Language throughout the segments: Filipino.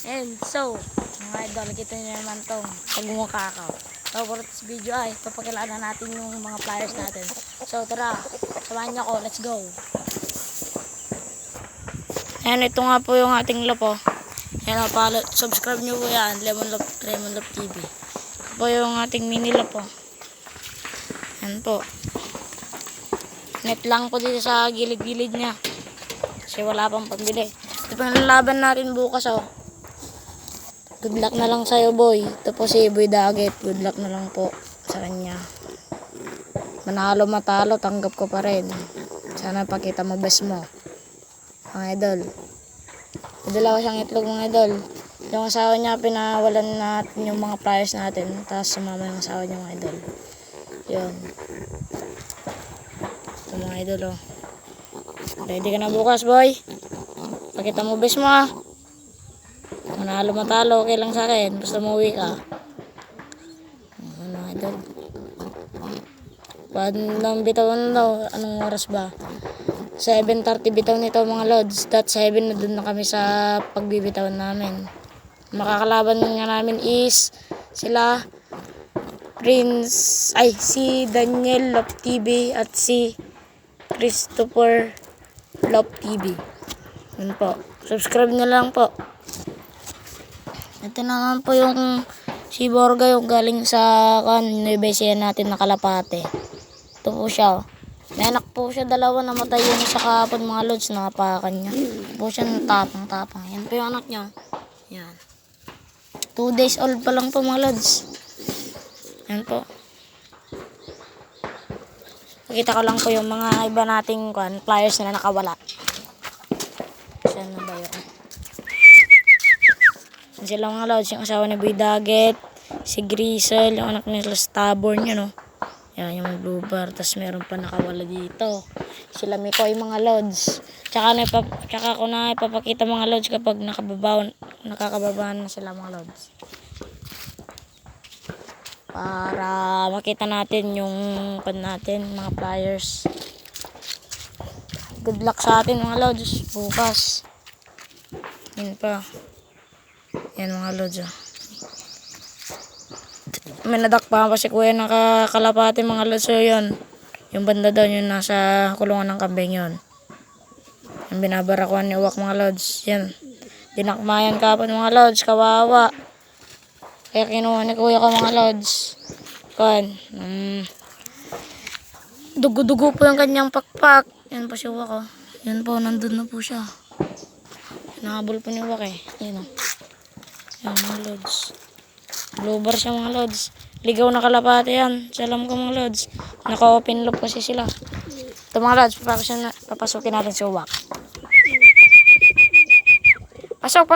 And so, mga idol, kita nyo naman tong pagmumukakaw. So, for this video ay papakilala natin yung mga pliers natin. So, tara, samahan nyo ako, let's go. Ayan, ito nga po yung ating lopo. Ayan, subscribe nyo po yan, Lemon Lop TV. Ito po yung ating mini lopo. Ayan po. Net lang po dito sa gilid-gilid niya. Kasi wala pang pambili. Ito po yung laban natin bukas, oh. Good luck na lang sa'yo, boy. Ito po si Boy Daggett. Good luck na lang po sa kanya. Manalo matalo, tanggap ko pa rin. Sana pakita mo best mo. Mga idol. Dalawa siyang itlog, mga idol. Yung asawa niya, pinawalan natin yung mga pliers natin. Tapos sumama yung asawa niya, mga idol. Yun. Ito, mga idol, oh. Ready ka na bukas, boy? Pakita mo best mo, ah. Manalo matalo, okay lang sa akin. Basta umuwi ka. Ano, idol? Bandang bitawan daw. Anong oras ba? 7:30 bitaw nito, mga lods. That's 7 na dun na kami sa pagbibitawan namin. Makakalaban nga namin is sila si Daniel Lop TV at si Christopher Lop TV. Yun po. Subscribe na lang po. Ito naman po yung si Borga, yung galing sa Nueva Ecija natin na Kalapate. Ito po siya. May anak po siya, dalawa, namatay yun sa kahapon, mga lods, nakapakan niya. Ito po siya tapang. Yan po yung anak niya. Yan. 2 days old pa lang po, mga lods. Yan po. Pakita ko lang po yung mga iba nating pliers na nakawala. Saan na ba yun? Sila, mga lods, yung asawa ni Boy Daggett, si Grisel, yung anak nila Stubborn, yun, oh. Yan, yung blue bar. Tapos meron pa nakawala dito. Sila Mikoy, mga lods. Tsaka ko na ipapakita, mga lods, kapag nakakababa na sila, mga lods. Para makita natin yung mga pliers. Good luck sa atin, mga lods, bukas. Yan pa. Yan, mga lods, oh. May nadakpa pa si kuya nakakalapati, mga lods. So yun, yung banda doon, yung nasa kulungan ng kambing, yun. Yung binabarakuan ni Uwak, mga lods. Yan, dinakmayan kapon, mga lods, kawawa. Kaya kinuha ni kuya ko, mga lods. Dugo-dugo po yung kanyang pakpak. Yan po si Uwak, oh. Yan po, nandun na po siya. Nahabol po ni Uwak, eh. Yan, oh. Yan, mga lods. Blue bar siya, mga lods. Ligaw na kalapate yan. Salam ko, mga lods. Naka-open loop kasi sila. Ito, mga lods, papasukin natin si Uwak. Pasok.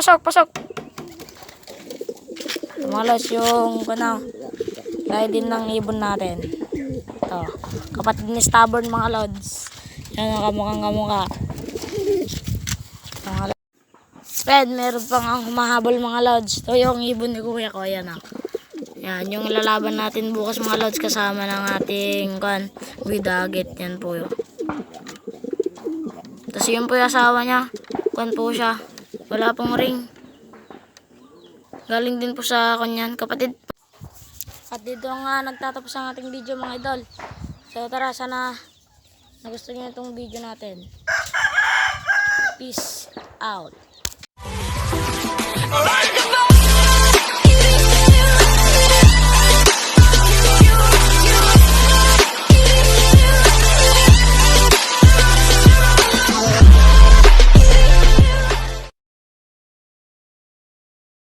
Ito, mga lods, yung dahil din ng ibon natin. Ito, kapatid ni Stubborn, mga lods. Yan ang kamukha. Ito, mga lods. Red, meron pang ang humahabol, mga lods. Ito yung ibon ni kuya ko. Ayan, ah. Yan, yung lalaban natin bukas, mga lods, kasama ng ating Boy Daggett. Yan po yun. Tapos yun po yung asawa niya. Po siya. Wala pong ring. Galing din po sa kanyan, kapatid. At dito nga nagtatapos ang ating video, mga idol. So tara, sana nagustuhan niyo itong video natin. Peace out.